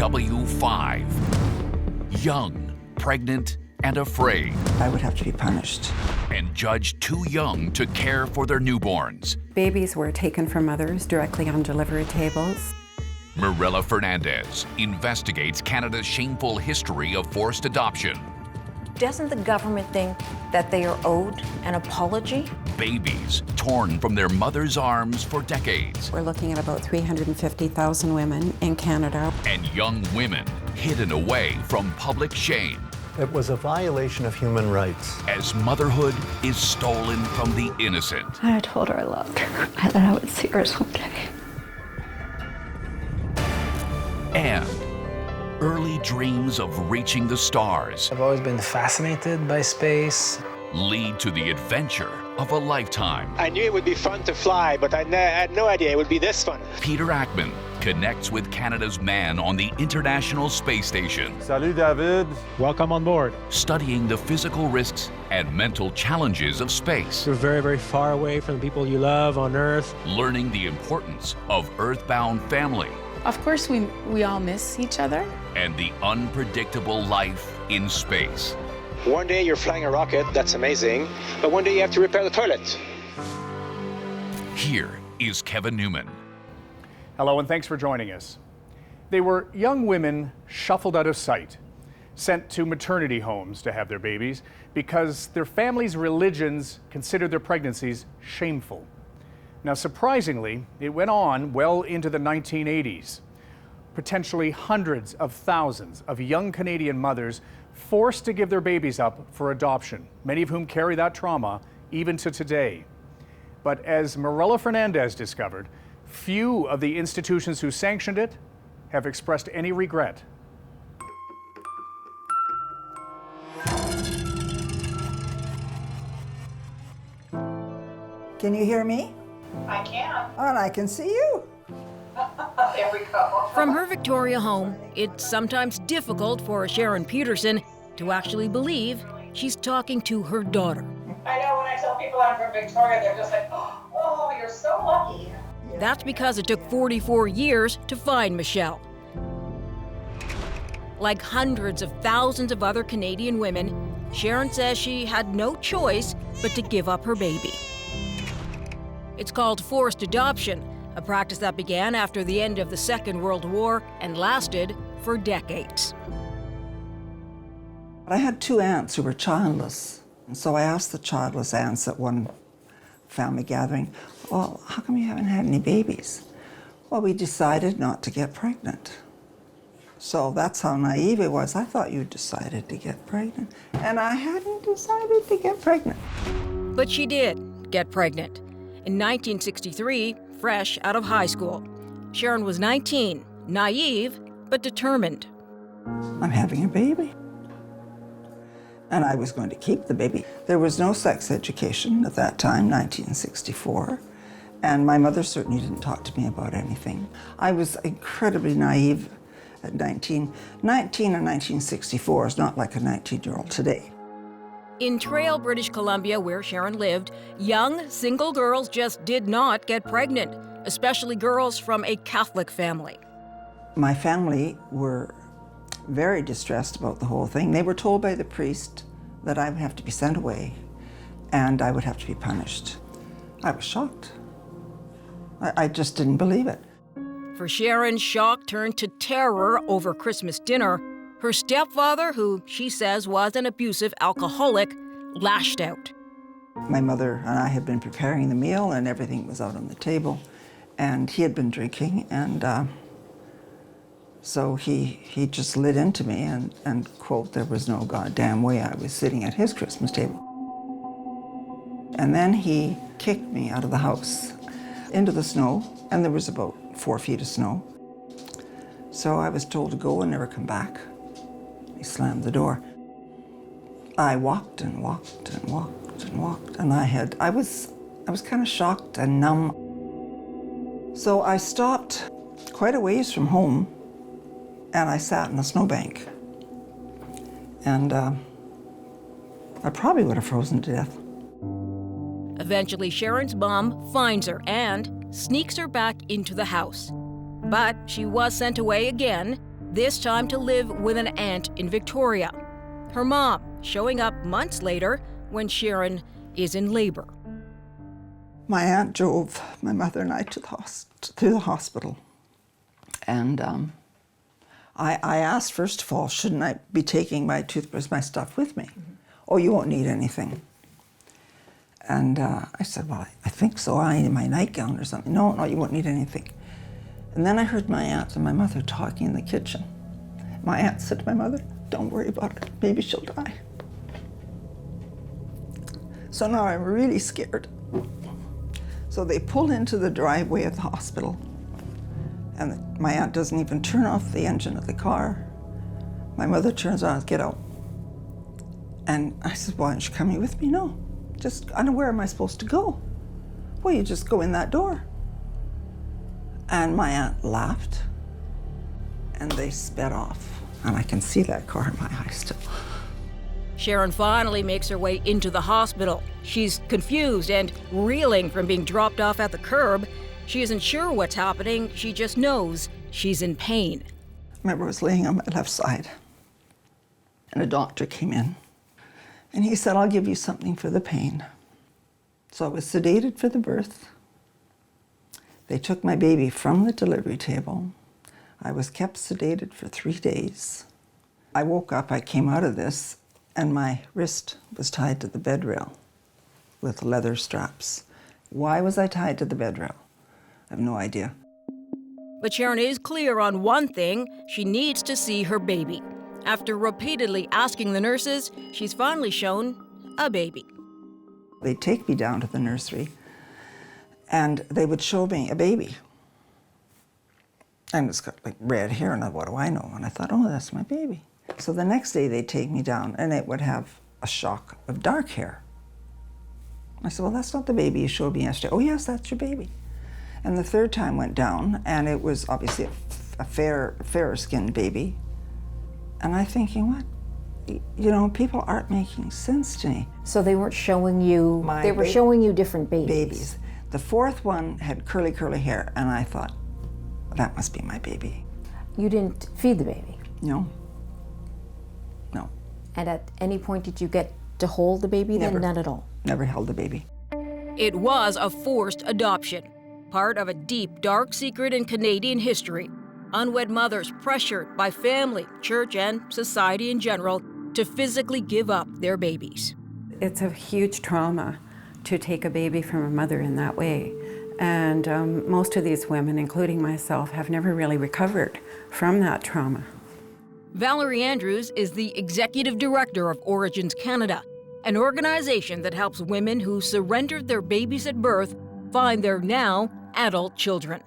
W5. Young, pregnant, and afraid, I would have to be punished. and judged too young to care for their newborns. Babies were taken from mothers directly on delivery tables. Mirella Fernandez investigates Canada's shameful history of forced adoption. Doesn't the government think that they are owed an apology? Babies torn from their mother's arms for decades. We're looking at about 350,000 women in Canada. And young women hidden away from public shame It was a violation of human rights. as motherhood is stolen from the innocent. I told her I loved her, that I would see her someday. And early dreams of reaching the stars I've always been fascinated by space. lead to the adventure of a lifetime. I knew it would be fun to fly, but I had no idea it would be this fun. Peter Ackman connects with Canada's man on the International Space Station, Salut David. Welcome on board. studying the physical risks and mental challenges of space, You're very, very far away from the people you love on Earth. learning the importance of earthbound family Of course, we all miss each other. and the unpredictable life in space. One day you're flying a rocket, that's amazing, but one day you have to repair the toilet. Here is Kevin Newman. Hello, and thanks for joining us. They were young women shuffled out of sight, sent to maternity homes to have their babies because their families' religions considered their pregnancies shameful. Now, surprisingly, it went on well into the 1980s. Potentially hundreds of thousands of young Canadian mothers forced to give their babies up for adoption, many of whom carry that trauma even to today. But as Mirella Fernandez discovered, few of the institutions who sanctioned it have expressed any regret. Can you hear me? I can. Oh, and I can see you. There we go. From her Victoria home, it's sometimes difficult for Sharon Peterson to actually believe she's talking to her daughter. I know when I tell people I'm from Victoria, they're just like, oh, you're so lucky. That's because it took 44 years to find Michelle. Like hundreds of thousands of other Canadian women, Sharon says she had no choice but to give up her baby. It's called forced adoption, a practice that began after the end of the Second World War and lasted for decades. I had two aunts who were childless. And so I asked the childless aunts at one family gathering, well, how come you haven't had any babies? Well, we decided not to get pregnant. So that's how naive it was. I thought you decided to get pregnant. And I hadn't decided to get pregnant. But she did get pregnant. In 1963, fresh out of high school. Sharon was 19, naive, but determined. I'm having a baby. And I was going to keep the baby. There was no sex education at that time, 1964. And my mother certainly didn't talk to me about anything. I was incredibly naive at 19. 19 in 1964 is not like a 19-year-old today. In Trail, British Columbia, where Sharon lived, young, single girls just did not get pregnant, especially girls from a Catholic family. My family were very distressed about the whole thing. They were told by the priest that I would have to be sent away and I would have to be punished. I was shocked. I just didn't believe it. For Sharon, shock turned to terror over Christmas dinner. Her stepfather, who she says was an abusive alcoholic, lashed out. My mother and I had been preparing the meal and everything was out on the table, and he had been drinking, and so he just lit into me and quote, there was no goddamn way I was sitting at his Christmas table. And then he kicked me out of the house into the snow, and there was about 4 feet of snow. So I was told to go and never come back. He slammed the door. I walked and walked and walked and walked, and I was kind of shocked and numb. So I stopped quite a ways from home, and I sat in the snowbank. And I probably would have frozen to death. Eventually, Sharon's mom finds her and sneaks her back into the house. But she was sent away again, this time to live with an aunt in Victoria. Her mom showing up months later when Sharon is in labor. My aunt drove my mother and I to the hospital. And I asked, first of all, shouldn't I be taking my toothbrush, my stuff with me? Oh, you won't need anything. And I said, well, I think so. I need my nightgown or something. No, you won't need anything. And then I heard my aunt and my mother talking in the kitchen. My aunt said to my mother, don't worry about her. Maybe she'll die. So now I'm really scared. So they pull into the driveway of the hospital, and my aunt doesn't even turn off the engine of the car. My mother turns on, get out. And I said, why aren't you coming with me? No, I know, where am I supposed to go? Well, you just go in that door. And my aunt laughed, and they sped off. And I can see that car in my eye still. Sharon finally makes her way into the hospital. She's confused and reeling from being dropped off at the curb. She isn't sure what's happening. She just knows she's in pain. I remember I was laying on my left side, and a doctor came in, and he said, I'll give you something for the pain. So I was sedated for the birth. They took my baby from the delivery table. I was kept sedated for 3 days. I woke up, I came out of this, and my wrist was tied to the bed rail with leather straps. Why was I tied to the bed rail? I have no idea. But Sharon is clear on one thing: she needs to see her baby. After repeatedly asking the nurses, she's finally shown a baby. They'd take me down to the nursery, and they would show me a baby. And it's got like red hair, and what do I know? And I thought, oh, that's my baby. So the next day they'd take me down, and it would have a shock of dark hair. I said, well, that's not the baby you showed me yesterday. Oh, yes, that's your baby. And the third time went down, and it was obviously a fairer-skinned baby. And I'm thinking, what? You know, people aren't making sense to me. So they weren't showing you, they were showing you different babies. The fourth one had curly hair, and I thought, that must be my baby. You didn't feed the baby? No. And at any point did you get to hold the baby then? None at all? Never held the baby. It was a forced adoption, part of a deep, dark secret in Canadian history. Unwed mothers pressured by family, church, and society in general to physically give up their babies. It's a huge trauma to take a baby from a mother in that way. And most of these women, including myself, have never really recovered from that trauma. Valerie Andrews is the executive director of Origins Canada, an organization that helps women who surrendered their babies at birth find their now adult children.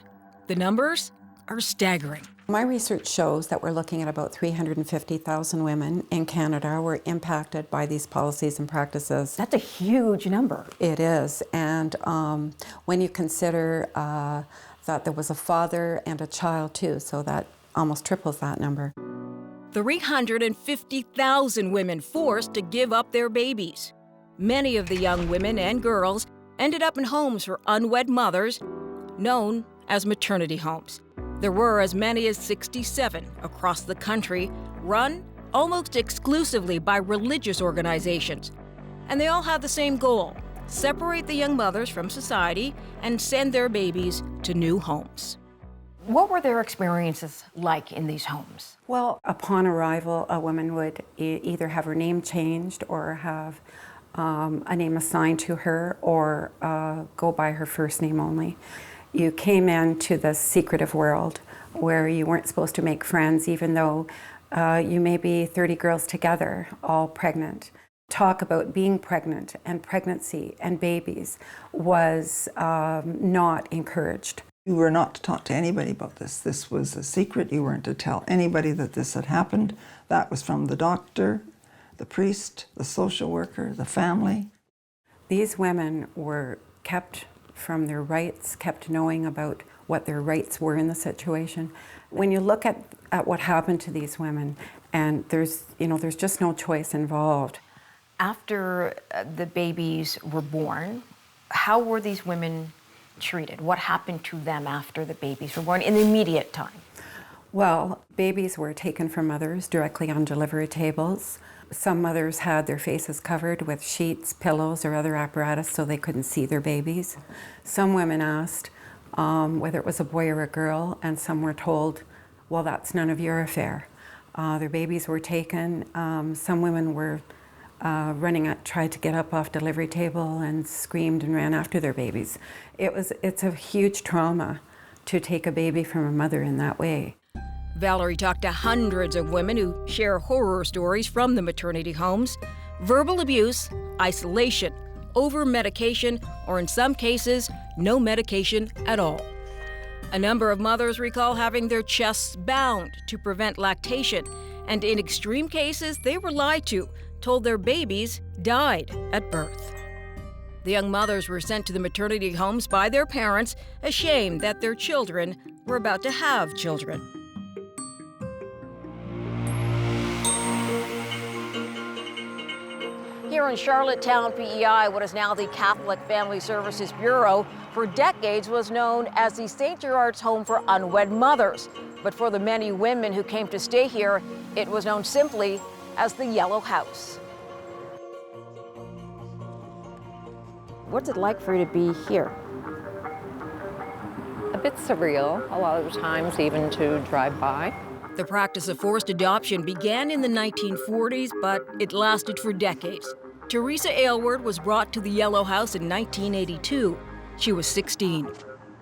The numbers are staggering. My research shows that we're looking at about 350,000 women in Canada were impacted by these policies and practices. That's a huge number. It is, and when you consider that there was a father and a child too, so that almost triples that number. 350,000 women forced to give up their babies. Many of the young women and girls ended up in homes for unwed mothers, known as maternity homes. There were as many as 67 across the country, run almost exclusively by religious organizations. And they all had the same goal: separate the young mothers from society and send their babies to new homes. What were their experiences like in these homes? Well, upon arrival, a woman would either have her name changed or have a name assigned to her, or go by her first name only. You came into this secretive world where you weren't supposed to make friends, even though you may be 30 girls together, all pregnant. Talk about being pregnant and pregnancy and babies was not encouraged. You were not to talk to anybody about this. This was a secret. You weren't to tell anybody that this had happened. That was from the doctor, the priest, the social worker, the family. These women were kept from their rights, kept knowing about what their rights were in the situation. When you look at what happened to these women, and there's just no choice involved. After the babies were born, how were these women treated? What happened to them after the babies were born in the immediate time? Well, babies were taken from mothers directly on delivery tables. Some mothers had their faces covered with sheets, pillows, or other apparatus so they couldn't see their babies. Some women asked whether it was a boy or a girl, and some were told, well, that's none of your affair. Their babies were taken. Some women were tried to get up off delivery table and screamed and ran after their babies. It's a huge trauma to take a baby from a mother in that way. Valerie talked to hundreds of women who share horror stories from the maternity homes. Verbal abuse, isolation, over-medication, or in some cases, no medication at all. A number of mothers recall having their chests bound to prevent lactation, and in extreme cases, they were lied to, told their babies died at birth. The young mothers were sent to the maternity homes by their parents, ashamed that their children were about to have children. Here in Charlottetown, PEI, what is now the Catholic Family Services Bureau, for decades was known as the St. Gerard's Home for Unwed Mothers. But for the many women who came to stay here, it was known simply as the Yellow House. What's it like for you to be here? A bit surreal, a lot of the times, even to drive by. The practice of forced adoption began in the 1940s, but it lasted for decades. Teresa Aylward was brought to the Yellow House in 1982. She was 16.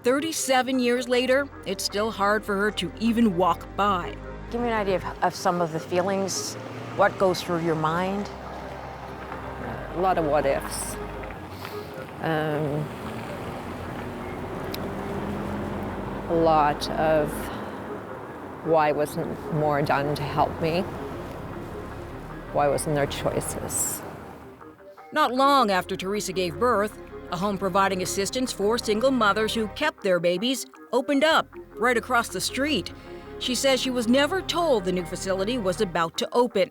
37 years later, it's still hard for her to even walk by. Give me an idea of some of the feelings, what goes through your mind? A lot of what ifs. A lot of why wasn't more done to help me? Why wasn't there choices? Not long after Teresa gave birth, a home providing assistance for single mothers who kept their babies opened up right across the street. She says she was never told the new facility was about to open.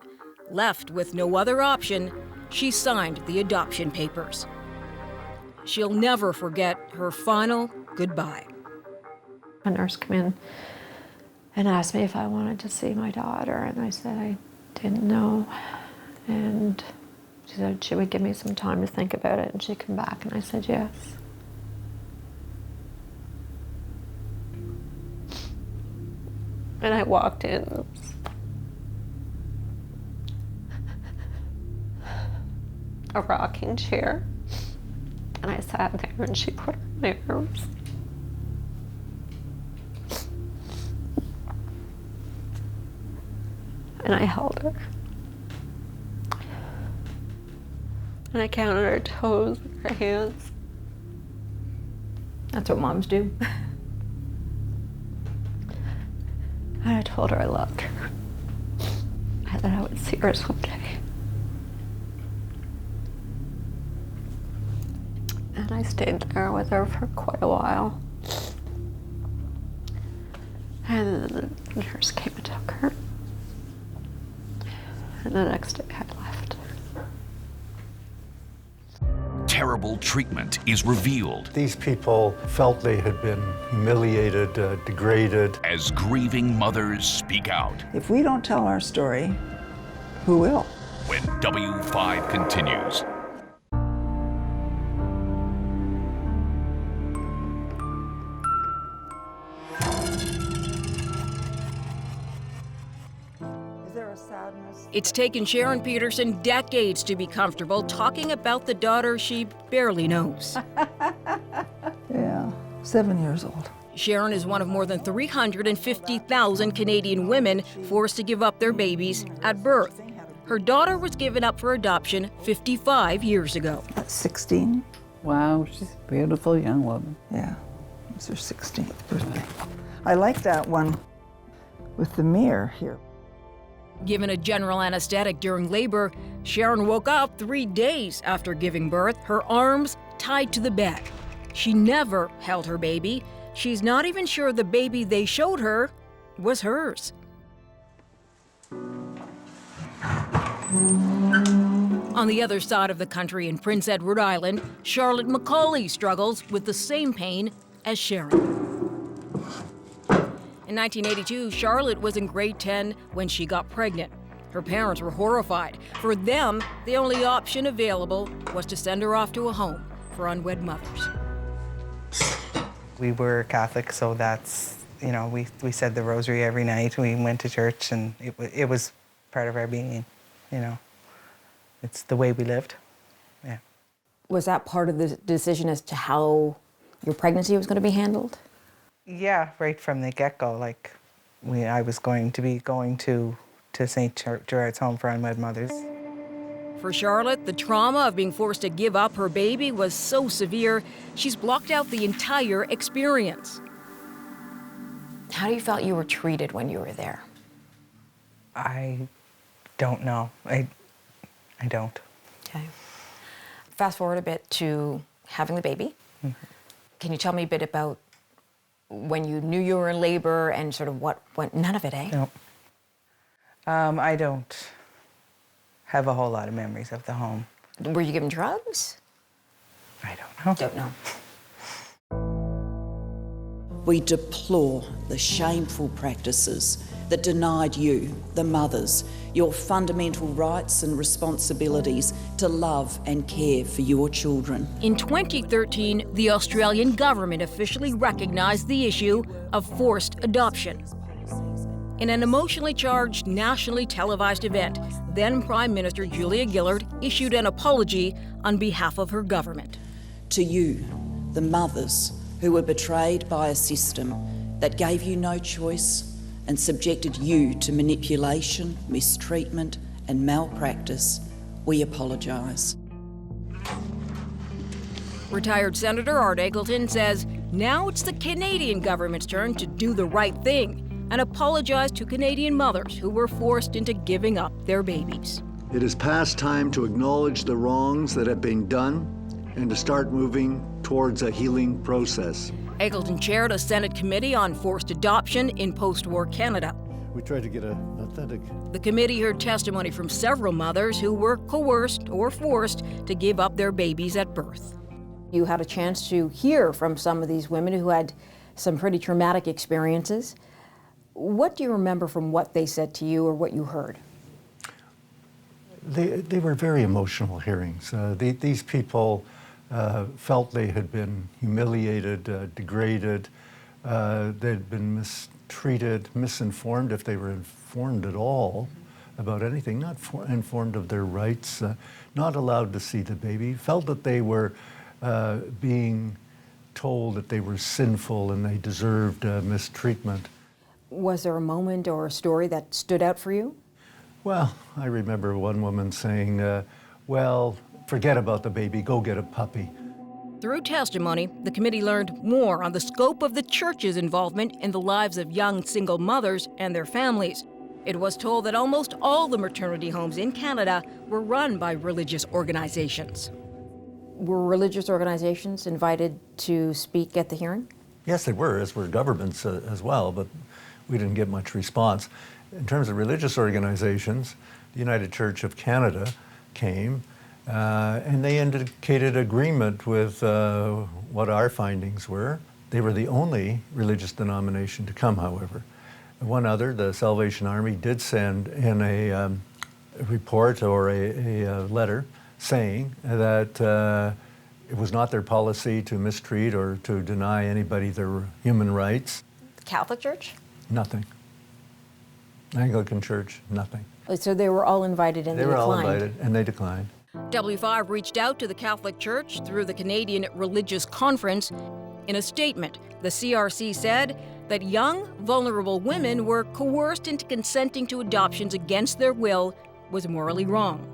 Left with no other option, she signed the adoption papers. She'll never forget her final goodbye. A nurse came in and asked me if I wanted to see my daughter, and I said I didn't know. And she said she would give me some time to think about it, and she'd come back, and I said yes. And I walked in. A rocking chair, and I sat there, and she put her in my arms. And I held her. And I counted her toes and her hands. That's what moms do. And I told her I loved her. I thought I would see her someday. And I stayed there with her for quite a while. And then the nurse came and took her. And the next day I left. Terrible treatment is revealed. These people felt they had been humiliated, degraded. As grieving mothers speak out. If we don't tell our story, who will? When W5 continues. It's taken Sharon Peterson decades to be comfortable talking about the daughter she barely knows. Yeah, 7 years old. Sharon is one of more than 350,000 Canadian women forced to give up their babies at birth. Her daughter was given up for adoption 55 years ago. At 16. Wow, she's a beautiful young woman. Yeah, it was her 16th birthday. I like that one with the mirror here. Given a general anesthetic during labor, Sharon woke up 3 days after giving birth, her arms tied to the bed. She never held her baby. She's not even sure the baby they showed her was hers. On the other side of the country in Prince Edward Island, Charlotte McCauley struggles with the same pain as Sharon. In 1982, Charlotte was in grade 10 when she got pregnant. Her parents were horrified. For them, the only option available was to send her off to a home for unwed mothers. We were Catholic, so that's, you know, we said the rosary every night. We went to church, and it was part of our being, you know. It's the way we lived, yeah. Was that part of the decision as to how your pregnancy was going to be handled? Yeah, right from the get-go. Like, I was going to St. Gerard's Home for Unwed Mothers. For Charlotte, the trauma of being forced to give up her baby was so severe, she's blocked out the entire experience. How do you felt you were treated when you were there? I don't know. I don't. Okay. Fast forward a bit to having the baby. Mm-hmm. Can you tell me a bit about when you knew you were in labor and sort of what went? None of it, eh? No. I don't have a whole lot of memories of the home. Were you given drugs? I don't know. Don't know. We deplore the shameful practices that denied you, the mothers, your fundamental rights and responsibilities to love and care for your children. In 2013, the Australian government officially recognized the issue of forced adoption. In an emotionally charged, nationally televised event, then Prime Minister Julia Gillard issued an apology on behalf of her government. To you, the mothers who were betrayed by a system that gave you no choice and subjected you to manipulation, mistreatment and malpractice, we apologise. Retired Senator Art Eggleton says now it's the Canadian government's turn to do the right thing and apologize to Canadian mothers who were forced into giving up their babies. It is past time to acknowledge the wrongs that have been done and to start moving towards a healing process. Eggleton chaired a Senate committee on forced adoption in post-war Canada. We tried to get an authentic. The committee heard testimony from several mothers who were coerced or forced to give up their babies at birth. You had a chance to hear from some of these women who had some pretty traumatic experiences. What do you remember from what they said to you or what you heard? They were very emotional hearings. These people felt they had been humiliated, degraded, they'd been mistreated, misinformed, if they were informed at all about anything, not informed of their rights, not allowed to see the baby, felt that they were being told that they were sinful and they deserved mistreatment. Was there a moment or a story that stood out for you? Well, I remember one woman saying, well, forget about the baby, go get a puppy. Through testimony, the committee learned more on the scope of the church's involvement in the lives of young single mothers and their families. It was told that almost all the maternity homes in Canada were run by religious organizations. Were religious organizations invited to speak at the hearing? Yes, they were, as were governments as well, but we didn't get much response. In terms of religious organizations, the United Church of Canada came, and they indicated agreement with what our findings were. They were the only religious denomination to come, however. One other, the Salvation Army, did send in a report or a letter saying that it was not their policy to mistreat or to deny anybody their human rights. The Catholic Church? Nothing. Anglican Church, nothing. So they were all invited and they declined? They were all invited and they declined. W5 reached out to the Catholic Church through the Canadian Religious Conference. In a statement, the CRC said that young, vulnerable women were coerced into consenting to adoptions against their will was morally wrong.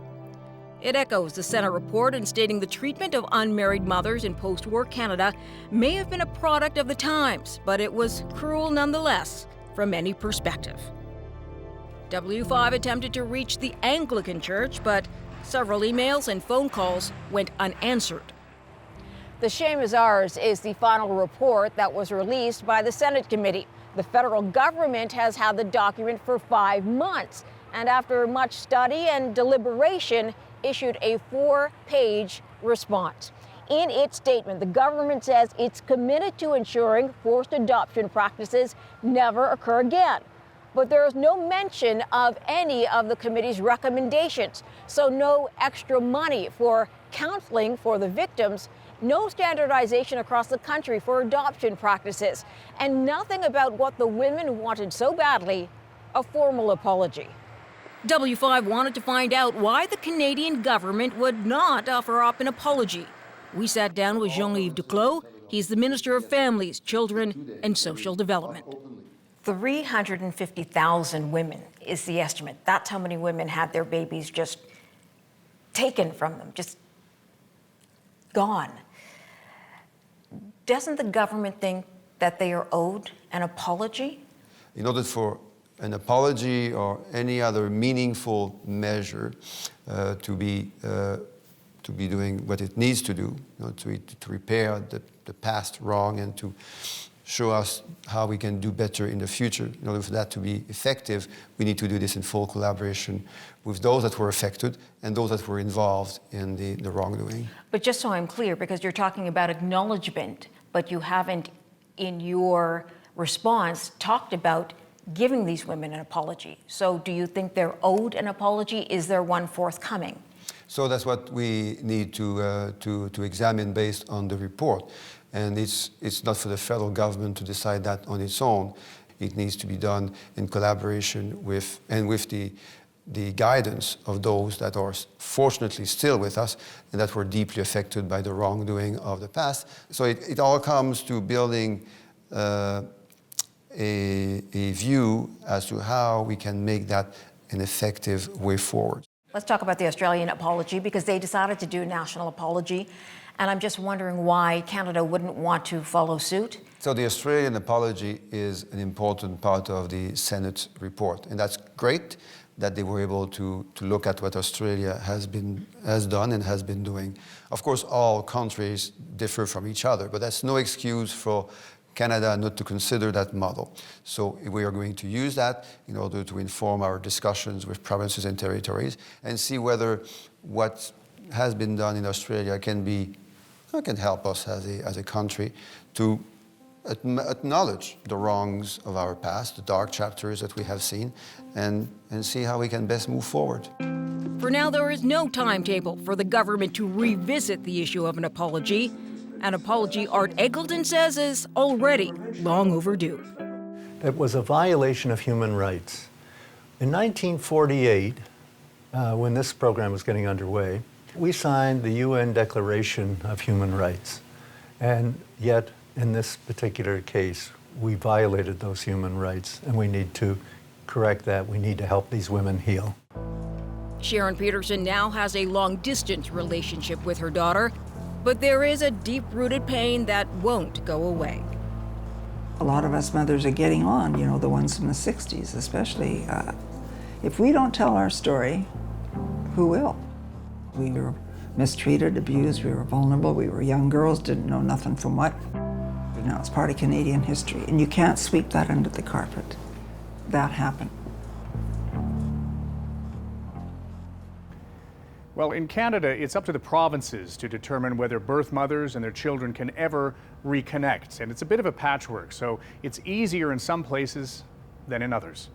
It echoes the Senate report in stating the treatment of unmarried mothers in post-war Canada may have been a product of the times, but it was cruel nonetheless from any perspective. W5 attempted to reach the Anglican Church, but several emails and phone calls went unanswered. The Shame is Ours is the final report that was released by the Senate committee. The federal government has had the document for 5 months, and after much study and deliberation, issued a 4-page response. In its statement, the government says it's committed to ensuring forced adoption practices never occur again. But there is no mention of any of the committee's recommendations. So no extra money for counseling for the victims, no standardization across the country for adoption practices, and nothing about what the women wanted so badly, a formal apology. W5 wanted to find out why the Canadian government would not offer up an apology. We sat down with Jean-Yves Duclos. He's the Minister of Families, Children and Social Development. 350,000 women is the estimate. That's how many women had their babies just taken from them, just gone. Doesn't the government think that they are owed an apology? In order for an apology or any other meaningful measure to be doing what it needs to do, to repair the past wrong and to show us how we can do better in the future. In order for that to be effective, we need to do this in full collaboration with those that were affected and those that were involved in the wrongdoing. But just so I'm clear, because you're talking about acknowledgement, but you haven't in your response talked about giving these women an apology. So do you think they're owed an apology? Is there one forthcoming? So that's what we need to examine based on the report. And it's not for the federal government to decide that on its own. It needs to be done in collaboration with the guidance of those that are fortunately still with us and that were deeply affected by the wrongdoing of the past. So it all comes to building a view as to how we can make that an effective way forward. Let's talk about the Australian apology, because they decided to do a national apology. And I'm just wondering why Canada wouldn't want to follow suit. So the Australian apology is an important part of the Senate report. And that's great that they were able to look at what Australia has done and has been doing. Of course, all countries differ from each other, but that's no excuse for Canada not to consider that model. So we are going to use that in order to inform our discussions with provinces and territories and see whether what has been done in Australia can help us as a country to acknowledge the wrongs of our past, the dark chapters that we have seen, and see how we can best move forward. For now, there is no timetable for the government to revisit the issue of an apology. An apology, Art Eggleton says, is already long overdue. It was a violation of human rights. In 1948, when this program was getting underway, we signed the UN Declaration of Human Rights. And yet, in this particular case, we violated those human rights, and we need to correct that. We need to help these women heal. Sharon Peterson now has a long-distance relationship with her daughter, but there is a deep-rooted pain that won't go away. A lot of us mothers are getting on, the ones from the 60s especially. If we don't tell our story, who will? We were mistreated, abused, we were vulnerable, we were young girls, didn't know nothing from what. Now it's part of Canadian history, and you can't sweep that under the carpet. That happened. Well, in Canada, it's up to the provinces to determine whether birth mothers and their children can ever reconnect. And it's a bit of a patchwork, so it's easier in some places than in others.